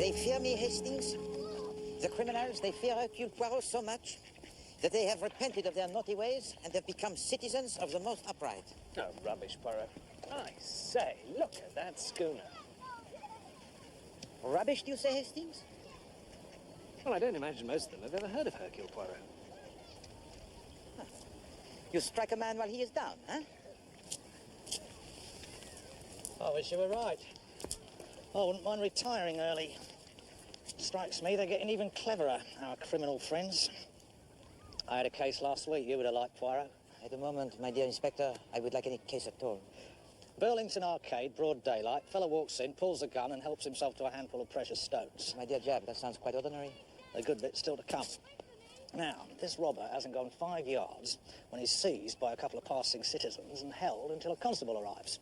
They fear me, Hastings. The criminals, they fear Hercule Poirot so much that they have repented of their naughty ways and have become citizens of the most upright. Oh, rubbish, Poirot. I say, look at that schooner. Rubbish, do you say, Hastings? Well, I don't imagine most of them have ever heard of Hercule Poirot. Huh. You strike a man while he is down, huh? I wish you were right. I wouldn't mind retiring early. Strikes me they're getting even cleverer, our criminal friends. I had a case last week you would have liked, Poirot. At the moment, my dear Inspector, I would like any case at all. Burlington Arcade, broad daylight. Fellow walks in, pulls a gun and helps himself to a handful of precious stones. My dear Jab, that sounds quite ordinary. A good bit's still to come. Now, this robber hasn't gone 5 yards when he's seized by a couple of passing citizens and held until a constable arrives.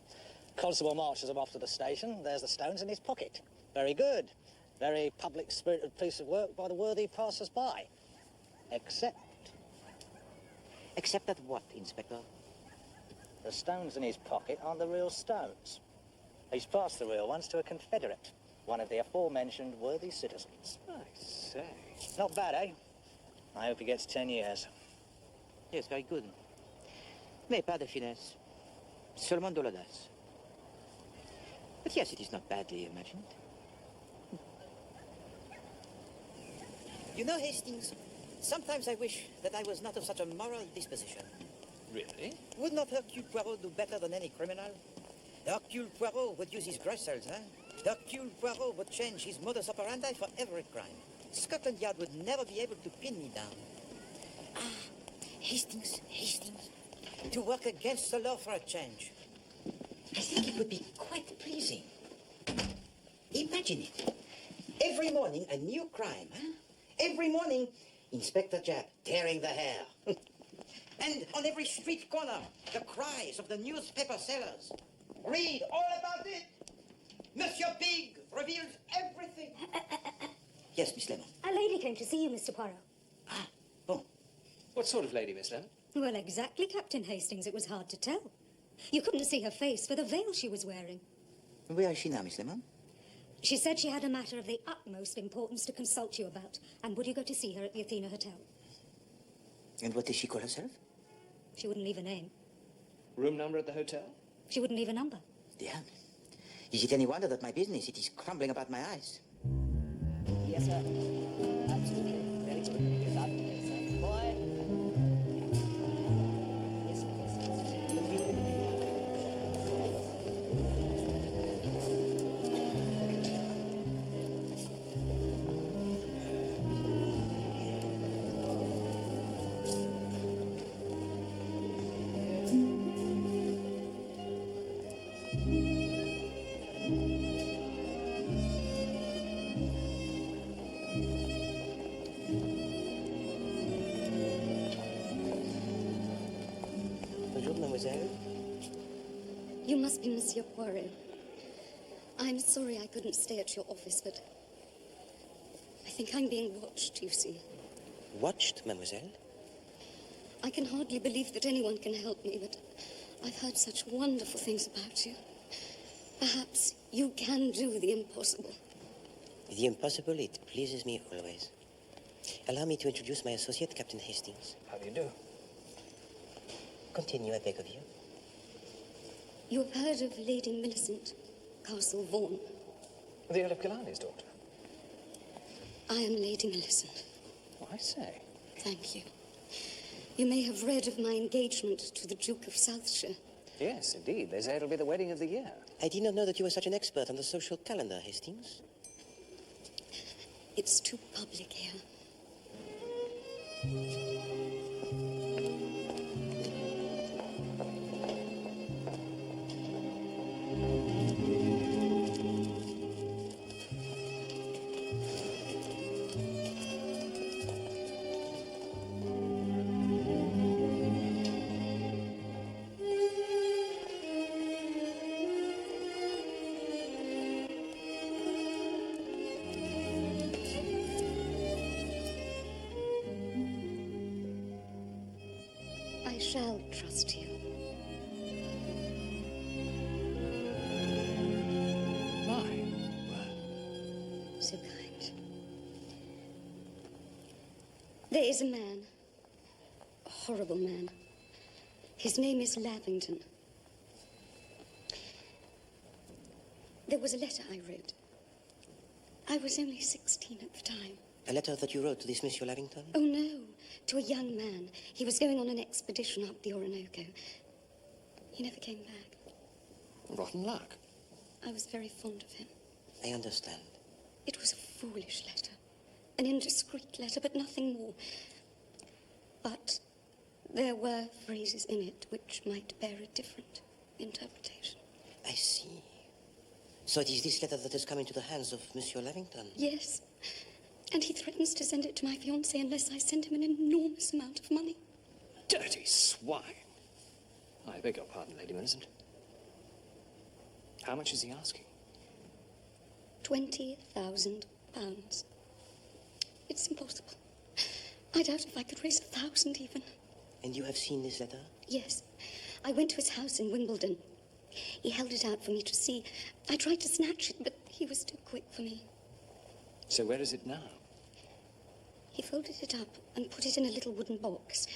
Constable marches him off to the station. There's the stones in his pocket. Very good. Very public-spirited piece of work by the worthy passers-by. Except... Except that what, Inspector? The stones in his pocket aren't the real stones. He's passed the real ones to a Confederate, one of the aforementioned worthy citizens. I say. Not bad, eh? I hope he gets 10 years. Yes, very good. Mais pas de finesse. Seulement de l'audace. But yes, it is not badly imagined. You know, Hastings, sometimes I wish that I was not of such a moral disposition. Really? Would not Hercule Poirot do better than any criminal? Hercule Poirot would use his gristles, huh? Hercule Poirot would change his modus operandi for every crime. Scotland Yard would never be able to pin me down. Ah, Hastings. To work against the law for a change. I think it would be quite pleasing. Imagine it. Every morning, a new crime, huh? Every morning, Inspector Japp tearing the hair. And on every street corner, the cries of the newspaper sellers. Read all about it. Monsieur Pig reveals everything. Yes, Miss Lemon. A lady came to see you, Mr. Poirot. Ah, bon. What sort of lady, Miss Lemon? Well, exactly, Captain Hastings. It was hard to tell. You couldn't see her face for the veil she was wearing. Where is she now, Miss Lemon? She said she had a matter of the utmost importance to consult you about. And would you go to see her at the Athena Hotel? And what does she call herself? She wouldn't leave a name. Room number at the hotel? She wouldn't leave a number. Damn. Is it any wonder that my business, it is crumbling about my eyes? Yes, sir. Absolutely. Very good. Good luck. Yes, sir. Boy. Yes, mademoiselle? You must be Monsieur Poirot. I'm sorry I couldn't stay at your office, but I think I'm being watched, you see. Watched, mademoiselle? I can hardly believe that anyone can help me, but I've heard such wonderful things about you. Perhaps you can do the impossible. The impossible, it pleases me always. Allow me to introduce my associate, Captain Hastings. How do you do? Continue, I beg of you. You have heard of Lady Millicent, Castle Vaughan. The Earl of Killarney's daughter. I am Lady Millicent. Oh, I say. Thank you. You may have read of my engagement to the Duke of Southshire. Yes, indeed. They say it'll be the wedding of the year. I did not know that you were such an expert on the social calendar, Hastings. It's too public here. I shall trust you. My So kind. There is a man. A horrible man. His name is Lavington. There was a letter I wrote. I was only 16 at the time. A letter that you wrote to this Monsieur Lavington? Oh, no. To a young man. He was going on an expedition up the Orinoco. He never came back. rotten luck. I was very fond of him. I understand. It was a foolish letter. An indiscreet letter, but nothing more. But there were phrases in it which might bear a different interpretation. I see. So it is this letter that has come into the hands of Monsieur Lavington? Yes. And he threatens to send it to my fiancé unless I send him an enormous amount of money. Dirty swine. I beg your pardon, Lady Millicent. How much is he asking? £20,000. It's impossible. I doubt if I could raise 1,000 even. And you have seen this letter? Yes. I went to his house in Wimbledon. He held it out for me to see. I tried to snatch it, but he was too quick for me. So where is it now? He folded it up and put it in a little wooden box.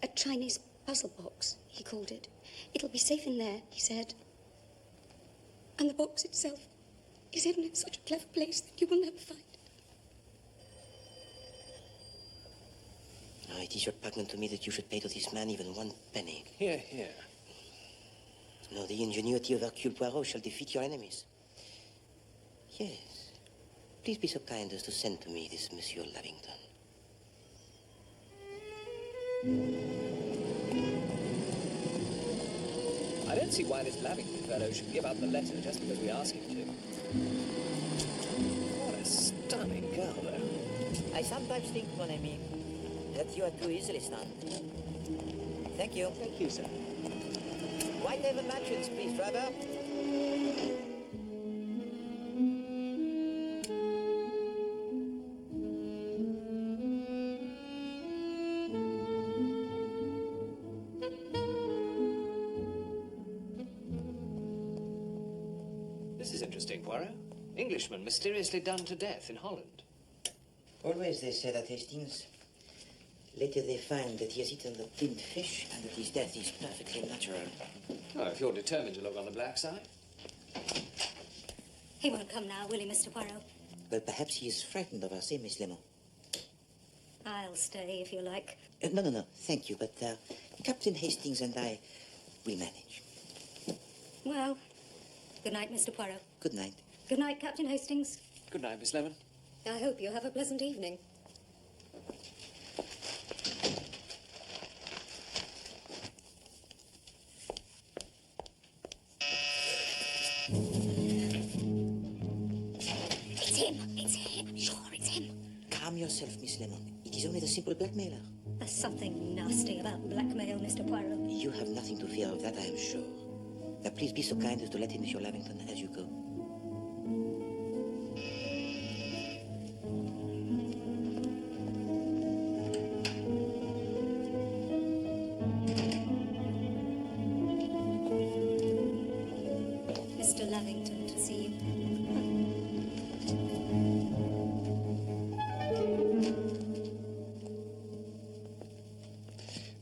A Chinese puzzle box, he called it. It'll be safe in there, he said. And the box itself is hidden in such a clever place that you will never find it. No, it is repugnant to me that you should pay to this man even 1 penny. Here, here. No, the ingenuity of Hercule Poirot shall defeat your enemies. Yes. Please be so kind as to send to me this Monsieur Lavington. I don't see why this Lavington fellow should give up the letter just because we ask him to. What a stunning girl, though. I sometimes think, mon ami, that you are too easily stunned. Thank you. Thank you, sir. White-table matches, please, driver. This is interesting, Poirot. Englishman mysteriously done to death in Holland. Always they say that, Hastings. Later they find that he has eaten the tinned fish and that his death is perfectly natural. Oh, if you're determined to look on the black side. He won't come now, will he, Mr. Poirot? Well, perhaps he is frightened of us, eh, Miss Lemon? I'll stay, if you like. No, thank you, but Captain Hastings and I will manage. Well, good night, Mr. Poirot. Good night. Good night, Captain Hastings. Good night, Miss Lemon. I hope you have a pleasant evening. It's him. Sure, it's him. Calm yourself, Miss Lemon. It is only the simple blackmailer. There's something nasty about blackmail, Mr. Poirot. You have nothing to fear of that, I am sure. Now, please be so kind as to let in Monsieur Lavington as you go. Mr. Lavington to see you.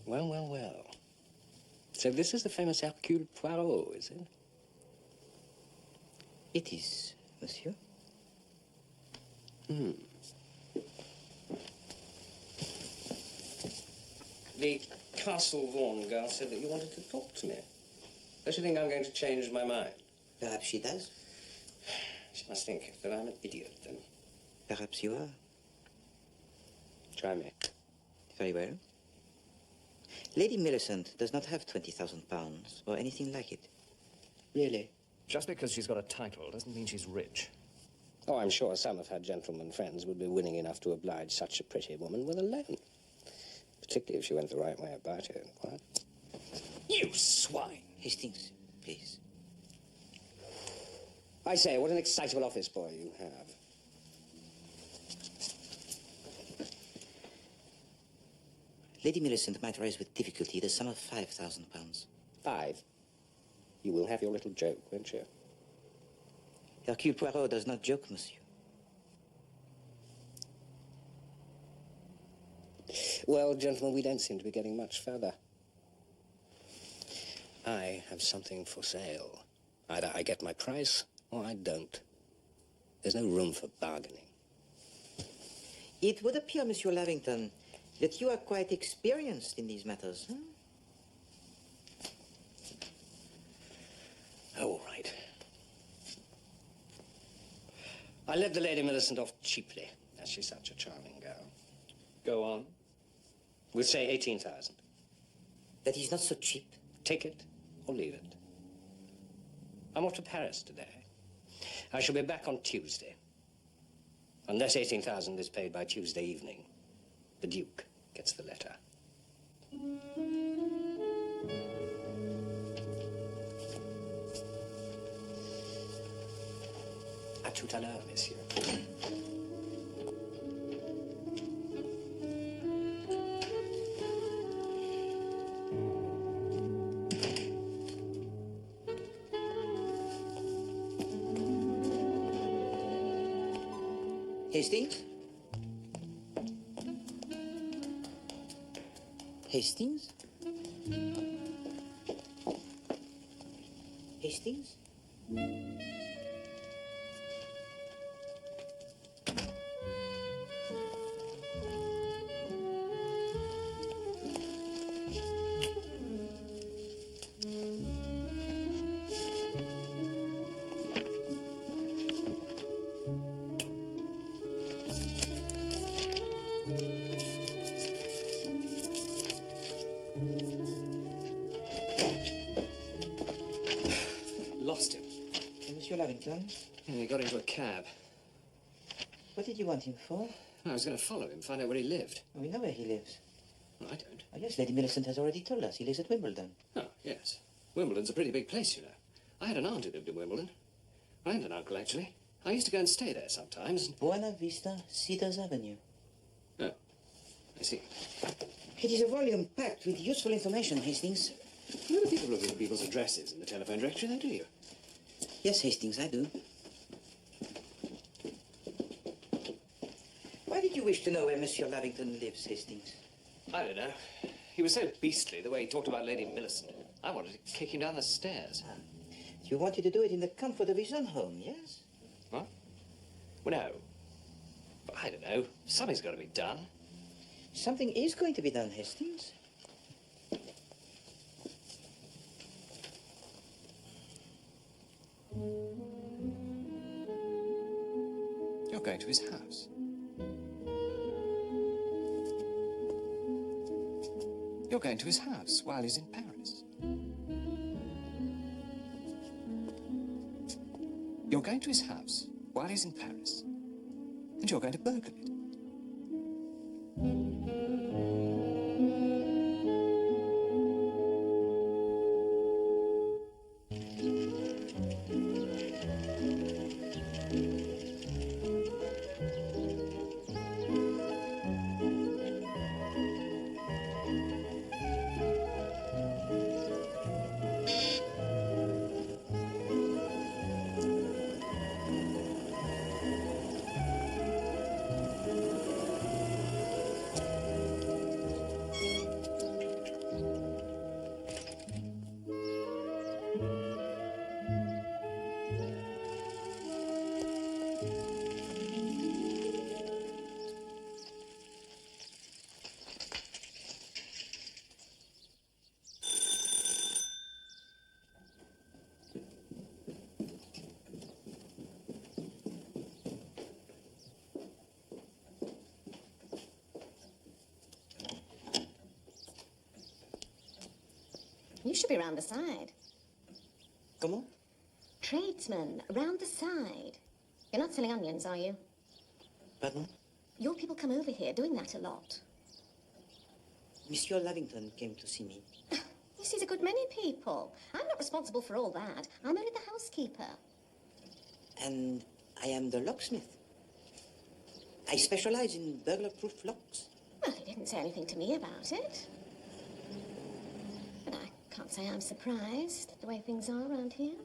Well, well, well. So this is the famous Hercule Poirot, is it? It is, monsieur. The Castle Vaughan girl said that you wanted to talk to me. Does she think I'm going to change my mind? Perhaps she does. She must think that I'm an idiot, then. Perhaps you are. Try me. Very well. Lady Millicent does not have 20,000 pounds or anything like it. Really? Just because she's got a title doesn't mean she's rich. Oh, I'm sure some of her gentlemen friends would be willing enough to oblige such a pretty woman with a loan. Particularly if she went the right way about it. What? You swine! Hastings, please. I say, what an excitable office boy you have. Lady Millicent might raise with difficulty the sum of 5,000 pounds. 5. You will have your little joke, won't you? Hercule Poirot does not joke, monsieur. Well, gentlemen, we don't seem to be getting much further. I have something for sale. Either I get my price or I don't. There's no room for bargaining. It would appear, Monsieur Lavington, that you are quite experienced in these matters, huh? Oh, all right. I let the Lady Millicent off cheaply, as she's such a charming girl. Go on. We'll say 18,000. That is not so cheap. Take it or leave it. I'm off to Paris today. I shall be back on Tuesday. Unless 18,000 is paid by Tuesday evening, the Duke gets the letter. À tout à l'heure, messieurs. Hastings? Hastings? Hastings? Lost him. Monsieur Lavington, Yeah, he got into a cab. what did you want him for? I was going to follow him, find out where he lived. We know where he lives. Well, I don't. Oh, yes, Lady Millicent has already told us. He lives at Wimbledon. Oh, yes. Wimbledon's a pretty big place, you know. I had an aunt who lived in Wimbledon. And an uncle, actually. I used to go and stay there sometimes. Buena Vista, Cedars Avenue. Oh, I see. It is a volume packed with useful information, Hastings. You never people look at people's addresses in the telephone directory, though, do you? Yes, Hastings, I do. Why did you wish to know where Monsieur Lavington lives, Hastings? I don't know. He was so beastly, the way he talked about Lady Millicent. I wanted to kick him down the stairs. You wanted to do it in the comfort of his own home, yes? What? Well, no. But I don't know. Something's got to be done. Something is going to be done, Hastings. You're going to his house. You're going to his house while he's in Paris. You're going to his house while he's in Paris. And you're going to burgle it. should be round the side. Comment? Tradesman, round the side. You're not selling onions, are you? Pardon? Your people come over here doing that a lot. Monsieur Lavington came to see me. He sees a good many people. I'm not responsible for all that. I'm only the housekeeper. And I am the locksmith. I specialize in burglar-proof locks. Well, he didn't say anything to me about it. But I can't say I'm surprised at the way things are around here.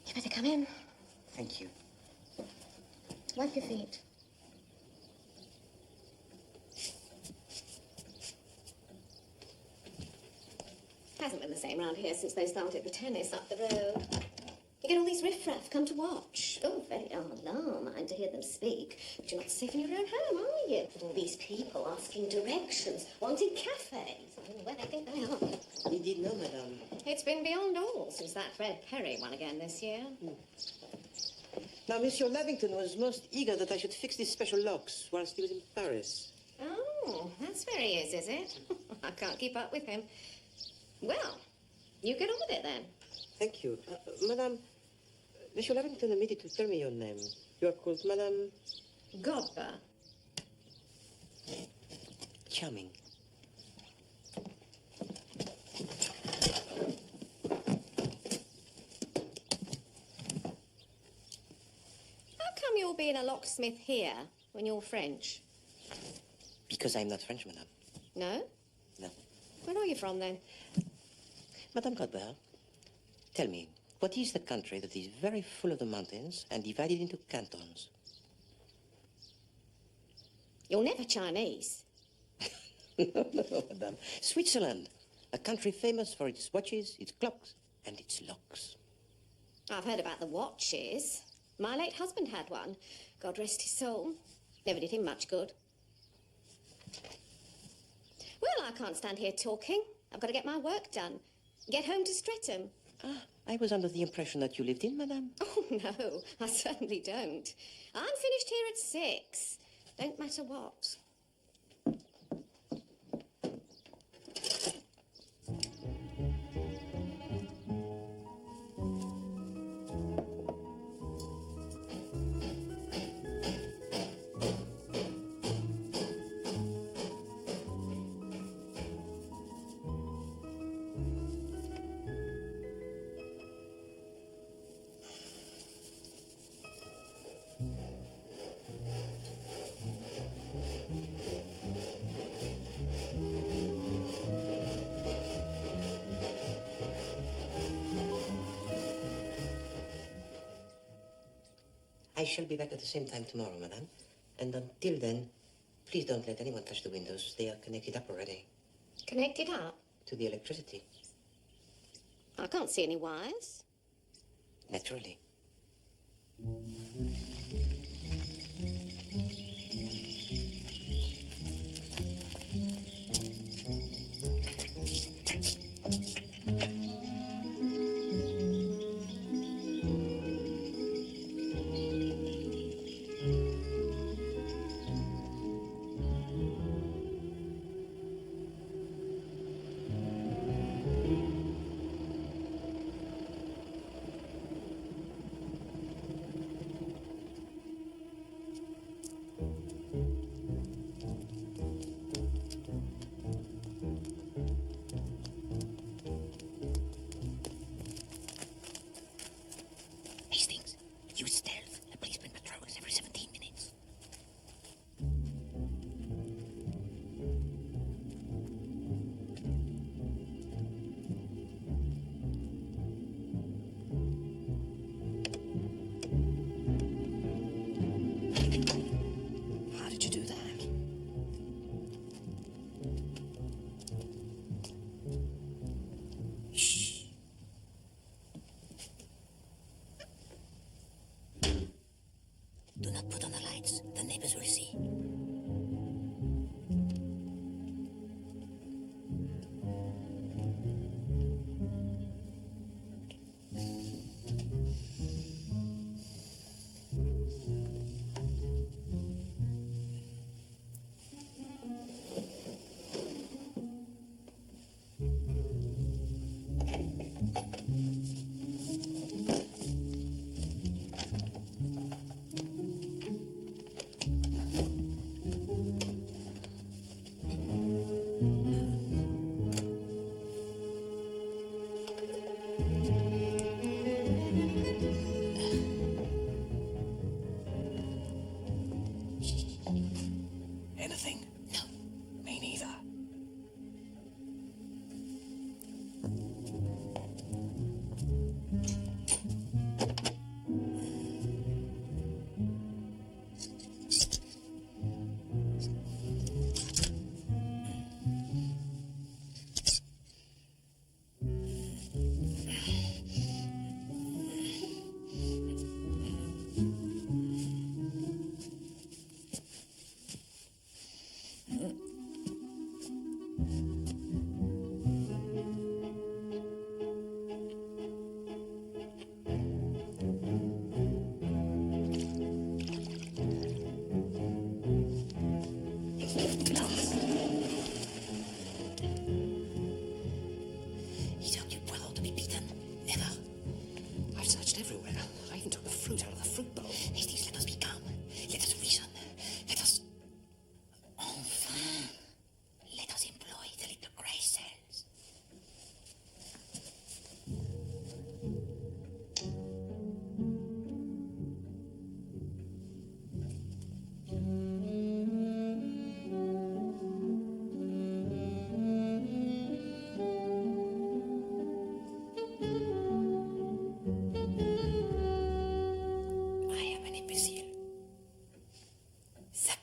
You better come in. Thank you. Wipe your feet. Hasn't been the same round here since they started the tennis up the road. You get all these riffraff come to watch. Oh, very alarm. I'm to hear them speak. But you're not safe in your own home, are you? With all these people asking directions, wanting cafes. I don't know where they think they are. Indeed, no, madame. It's been beyond all since that Fred Perry won again this year. Now, Monsieur Lavington was most eager that I should fix these special locks whilst he was in Paris. Oh, that's where he is it? I can't keep up with him. Well, you get on with it then. Thank you. Madame, Monsieur Lavington omitted to tell me your name. You are called Madame... Godber. Charming. How come you're being a locksmith here when you're French? Because I'm not French, madame. No? No. Where are you from then? Madame Godber, tell me, what is the country that is very full of the mountains and divided into cantons? You're never Chinese. No, madame. Switzerland, a country famous for its watches, its clocks, and its locks. I've heard about the watches. My late husband had one. God rest his soul. Never did him much good. Well, I can't stand here talking. I've got to get my work done. Get home to Streatham. Ah, I was under the impression that you lived in, madame. Oh, no, I certainly don't. I'm finished here at 6. Don't matter what. I shall be back at the same time tomorrow, madame. And until then, please don't let anyone touch the windows. They are connected up already. Connected up? To the electricity. I can't see any wires. Naturally.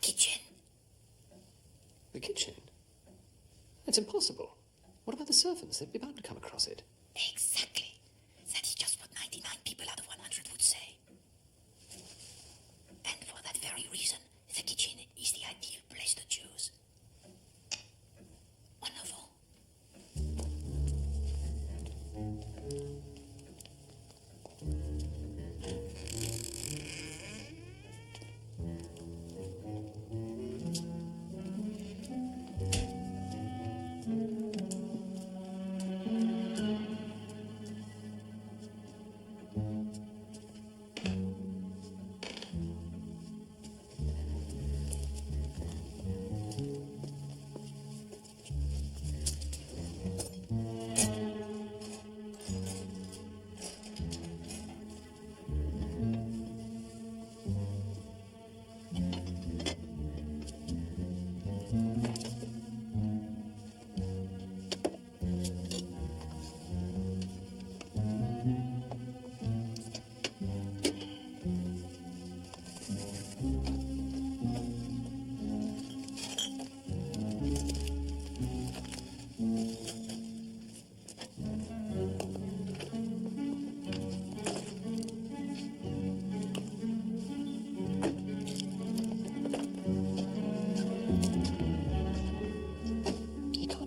kitchen. The kitchen? That's impossible. What about the servants? They'd be bound to come across it. Exactly. That is just what 99 people out of 100 would say. And for that very reason, the kitchen is the ideal place to choose. Wonderful.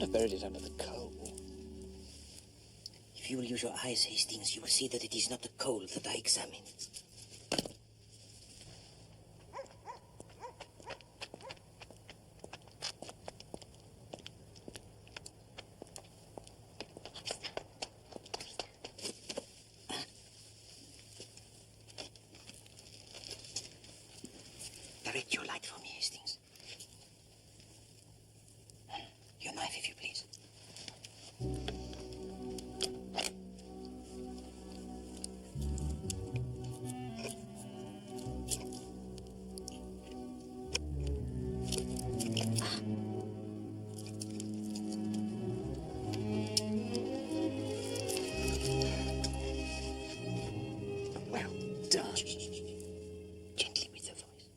Buried it under the coal. If you will use your eyes, Hastings, you will see that it is not the coal that I examine. Direct your light for me, Hastings. Your knife, if you please. Well done. Gently with the voice.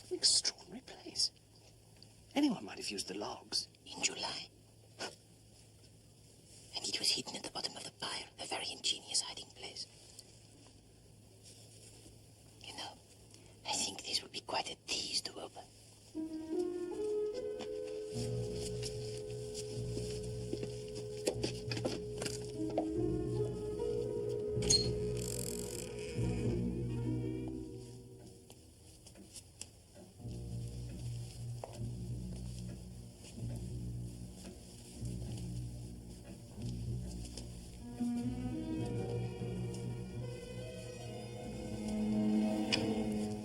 An extraordinary place. Anyone might have used the logs. In July. And it was hidden at the bottom of the pyre, a very ingenious hiding place. You know, I think this will be quite a tease to open.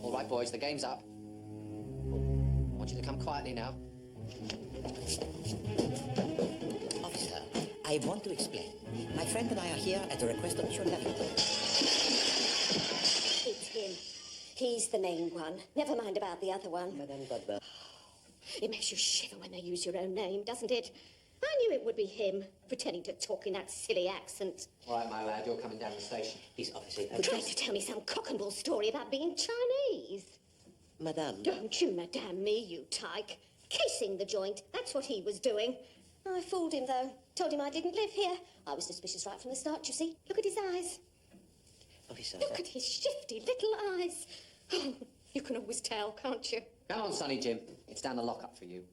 All right, boys, the game's up. I want you to come quietly now. Officer, I want to explain. My friend and I are here at the request of Monsieur Lavington. It's him. He's the main one. Never mind about the other one. Madame Godber. It makes you shiver when they use your own name, doesn't it? I knew it would be him, pretending to talk in that silly accent. All right, my lad, you're coming down the station. Please, officer. Trying to tell me some cock and bull story about being Chinese. Madame. Don't you madame me, you tyke. Casing the joint, that's what he was doing. I fooled him, though. Told him I didn't live here. I was suspicious right from the start, you see. Look at his eyes. Officer. Look at his shifty little eyes. Oh, you can always tell, can't you? Come on, Sonny Jim. It's down the lockup for you.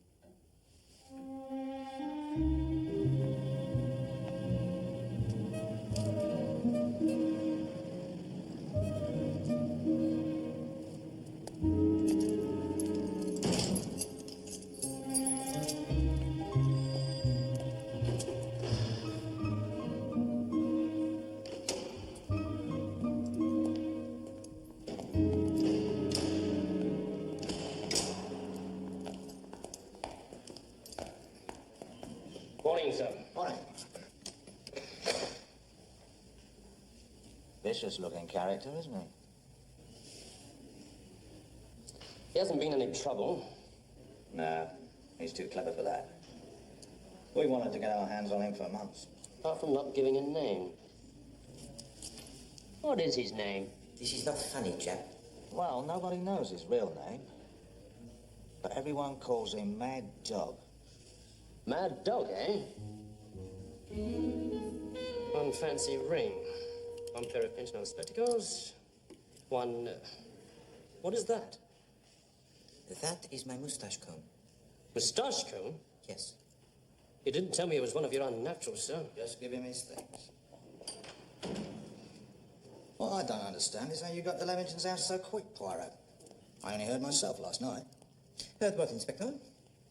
Morning, sir. Morning. Vicious looking character, isn't he? He hasn't been in any trouble. No, he's too clever for that. We wanted to get our hands on him for months. Apart from not giving a name. What is his name? This is not funny, chap. Well, nobody knows his real name. But everyone calls him Mad Dog. Mad Dog, eh? One fancy ring. One pair of pinch-nose spectacles. One... what is that? That is my moustache comb. Moustache comb? Yes. You didn't tell me it was one of your unnaturals, sir. Just give him his things. What I don't understand is how you got to Levington's house so quick, Poirot. I only heard myself last night. Heard what, Inspector?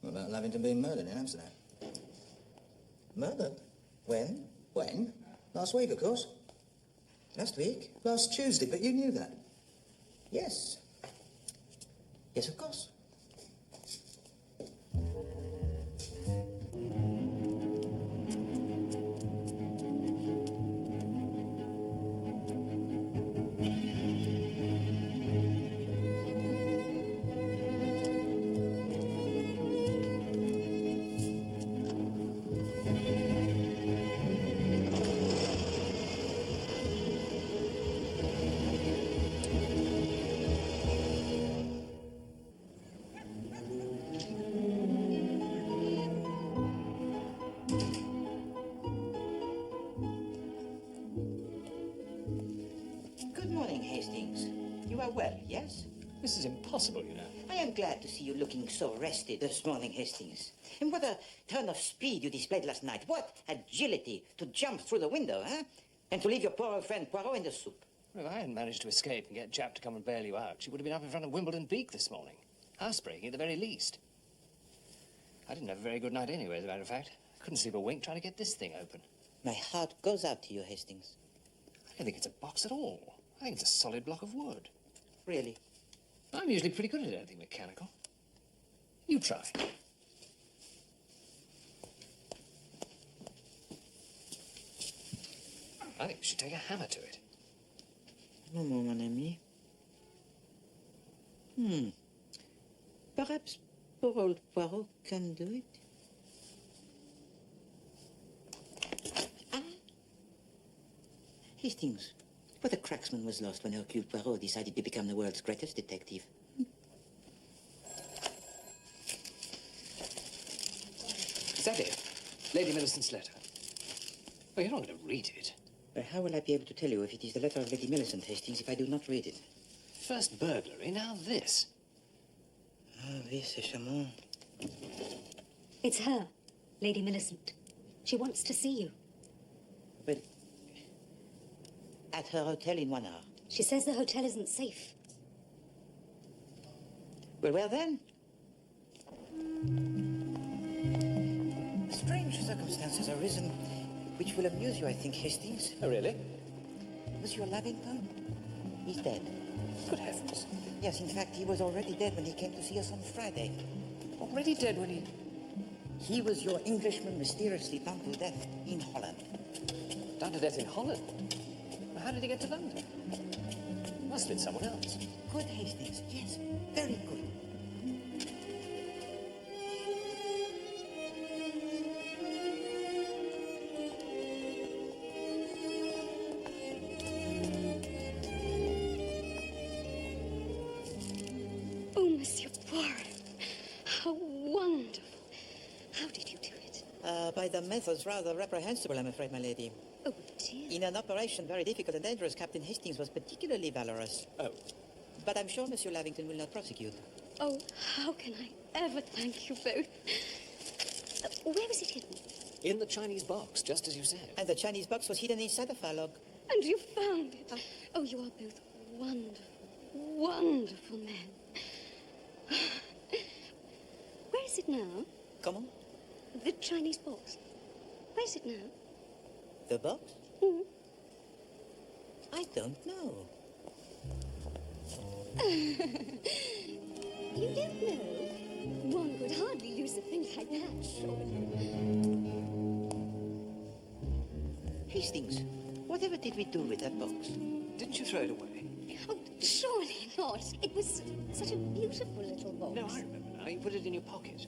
About Levington being murdered in Amsterdam. Murdered? When? When? Last week, of course. Last week? Last Tuesday, but you knew that. Yes. Yes, of course. Good morning, Hastings. You are well, yes? This is impossible, you know. I am glad to see you looking so rested this morning, Hastings. And what a turn of speed you displayed last night. What agility to jump through the window, huh? And to leave your poor old friend Poirot in the soup. Well, if I hadn't managed to escape and get Jap to come and bail you out, she would have been up in front of Wimbledon Beak this morning. Housebreaking at the very least. I didn't have a very good night anyway, as a matter of fact. I couldn't sleep a wink trying to get this thing open. My heart goes out to you, Hastings. I don't think it's a box at all. I think it's a solid block of wood. Really? I'm usually pretty good at anything mechanical. You try. I think we should take a hammer to it. No more, mon ami. Perhaps poor old Poirot can do it. Ah. Hastings, what a cracksman was lost when Hercule Poirot decided to become the world's greatest detective. Is that it? Lady Millicent's letter. Well, you're not going to read it. But how will I be able to tell you if it is the letter of Lady Millicent, Hastings, if I do not read it? First burglary, now this. Ah, oui, c'est charmant. It's her, Lady Millicent. She wants to see you. But at her hotel in 1 hour. She says the hotel isn't safe. Well, where then? Strange circumstances have arisen which will amuse you, I think, Hastings. Oh, really? Monsieur Lavington? He's dead. Good heavens. Yes, in fact, he was already dead when he came to see us on Friday. Already dead when he... He was your Englishman mysteriously done to death in Holland. Done to death in Holland? Well, how did he get to London? Must have been someone else. Good, Hastings. Yes, very good. Oh, Monsieur Poirot, how wonderful. How did you do it? By the methods rather reprehensible, I'm afraid, my lady. Oh, dear. In an operation very difficult and dangerous, Captain Hastings was particularly valorous. Oh. But I'm sure Monsieur Lavington will not prosecute. Oh, how can I ever thank you both? Where was it hidden? In the Chinese box, just as you said. And the Chinese box was hidden inside the fire log. And you found it. Oh, you are both wonderful, wonderful men. Where is it now? Comment? The Chinese box. Where is it now? The box? Mm. I don't know. You don't know? One would hardly lose a thing like that, surely. Hastings, whatever did we do with that box? Didn't you throw it away? Oh, surely not. It was such a beautiful little box. No, I remember now. You put it in your pocket.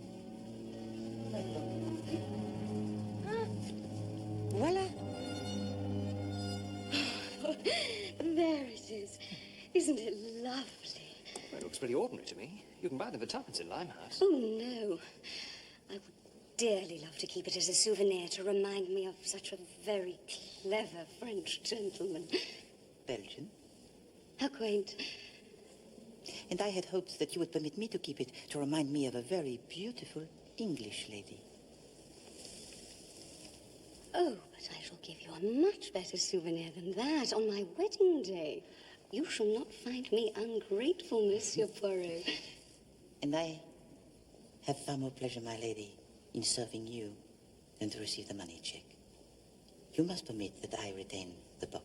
Voila. There it is. Isn't it lovely? Well, it looks pretty ordinary to me. You can buy them for tuppence in Limehouse. Oh, no. I would dearly love to keep it as a souvenir to remind me of such a very clever French gentleman. Belgian. How quaint. And I had hoped that you would permit me to keep it to remind me of a very beautiful English lady. Oh, but I shall give you a much better souvenir than that on my wedding day. You shall not find me ungrateful, Monsieur Poirot. And I have far more pleasure, my lady, in serving you than to receive the money check. You must permit that I retain the box.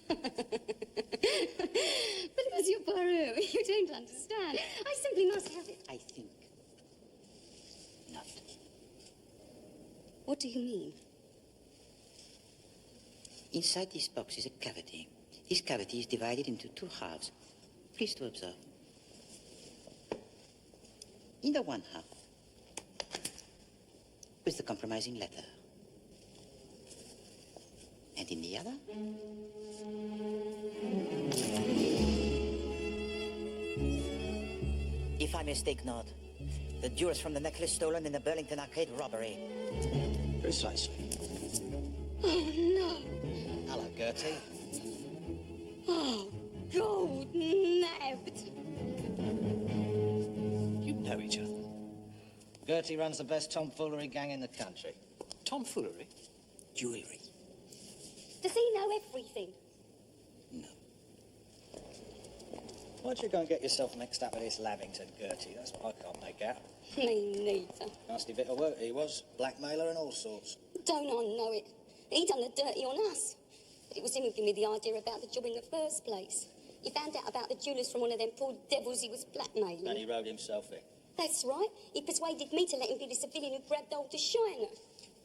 But, Monsieur Poirot, you don't understand. I simply must have it. I think not. What do you mean? Inside this box is a cavity. This cavity is divided into two halves. Please to observe. In the one half was the compromising letter. And in the other, if I mistake not, the jewels from the necklace stolen in the Burlington Arcade robbery. Precisely. Oh, no. Hello, Gertie. Oh, gold nabbed. You know each other. Gertie runs the best tomfoolery gang in the country. Tomfoolery? Jewellery. Does he know everything? No. Why don't you go and get yourself mixed up with this Lavington, Gertie? That's what I can't make out. Me neither. Nasty bit of work he was. Blackmailer and all sorts. Don't I know it? He done the dirty on us. But it was him who gave me the idea about the job in the first place. He found out about the jewellers from one of them poor devils he was blackmailing. And he rode himself in. That's right. He persuaded me to let him be the civilian who grabbed hold of Shiner.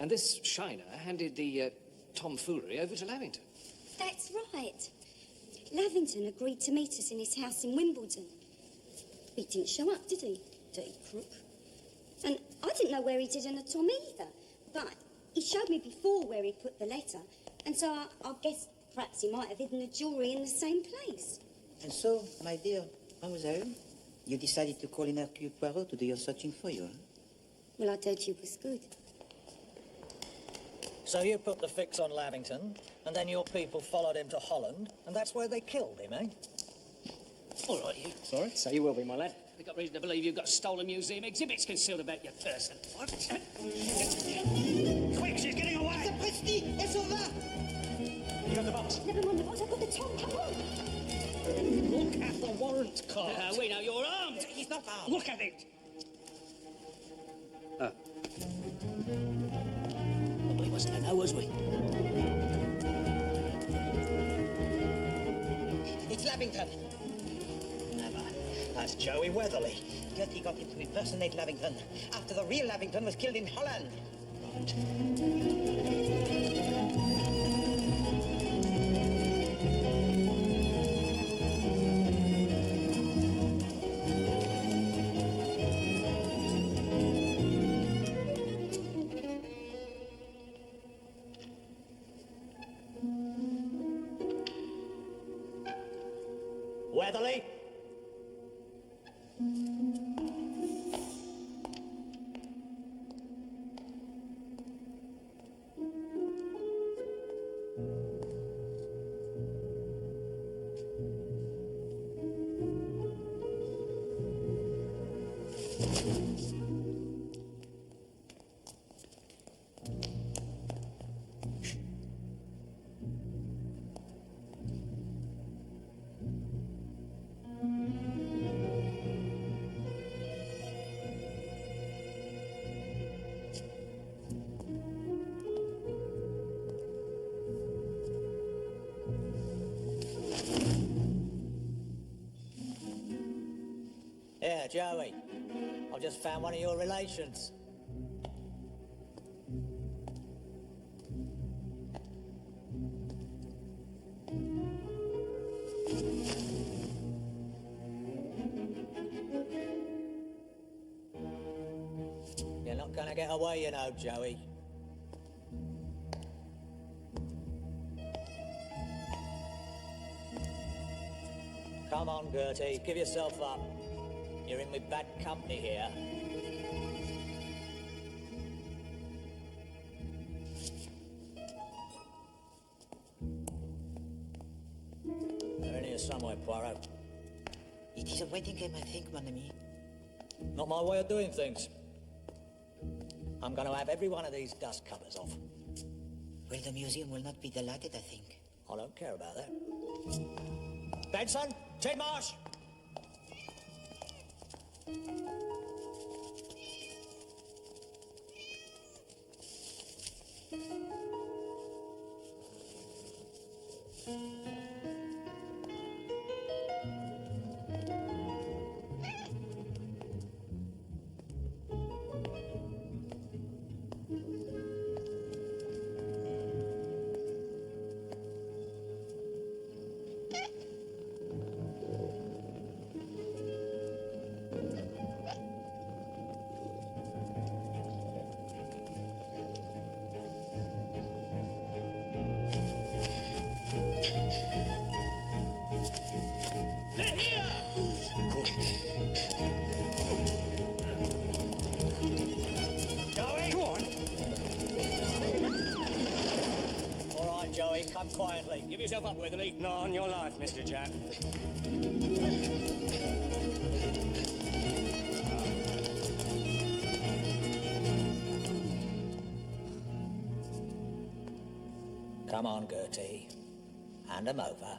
And this Shiner handed the tomfoolery over to Lavington. That's right. Lavington agreed to meet us in his house in Wimbledon. He didn't show up, did he? Dirty crook. And I didn't know where he did in the tom either. But he showed me before where he put the letter. And so I guess perhaps he might have hidden the jewellery in the same place. And so, my dear mademoiselle, you decided to call in Hercule Poirot to do your searching for you, huh? Well, I told you it was good. So you put the fix on Lavington, and then your people followed him to Holland, and that's where they killed him, eh? All right, you. Sorry? So you will be, my lad. We've got reason to believe you've got stolen museum exhibits concealed about your person. What? Quick, she's getting away! The Christie! It's over! You got the box? Never mind the box, I've got the tom. Come on. Look at the warrant card. We know you're armed. He's not armed. Look at it. Oh. Well, we wasn't to know, was we? It's Lavington. Never. That's Joey Weatherly. Gertie got him to impersonate Lavington after the real Lavington was killed in Holland. Weatherly? Yeah, Joey. I've just found one of your relations. You're not gonna get away, you know, Joey. Come on, Gertie, give yourself up. You're in with bad company here. They're in here somewhere, Poirot. It is a waiting game, I think, mon ami. Not my way of doing things. I'm going to have every one of these dust covers off. Well, the museum will not be delighted, I think. I don't care about that. Benson, Tidmarsh! Come quietly. Give yourself up, Weatherly. Not on your life, Mr. Jack. Come on, Gertie. Hand 'em over.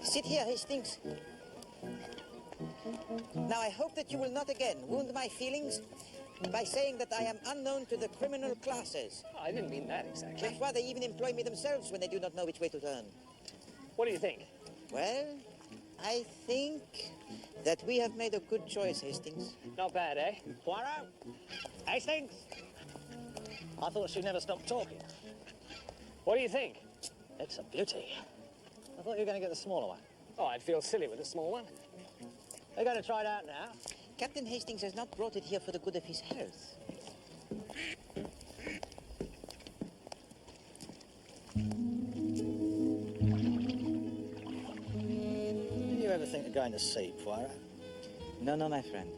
Sit here, Hastings. Now, I hope that you will not again wound my feelings by saying that I am unknown to the criminal classes. Oh, I didn't mean that exactly. Parfois, they even employ me themselves when they do not know which way to turn. What do you think? Well, I think that we have made a good choice, Hastings. Not bad, eh? Poirot! Hastings! I thought she'd never stop talking. What do you think? It's a beauty. I thought you were going to get the smaller one. Oh, I'd feel silly with a small one. They're going to try it out now. Captain Hastings has not brought it here for the good of his health. Did you ever think of going to sea, Poirot? No, no, my friend.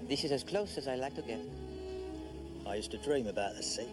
This is as close as I like to get. I used to dream about the sea.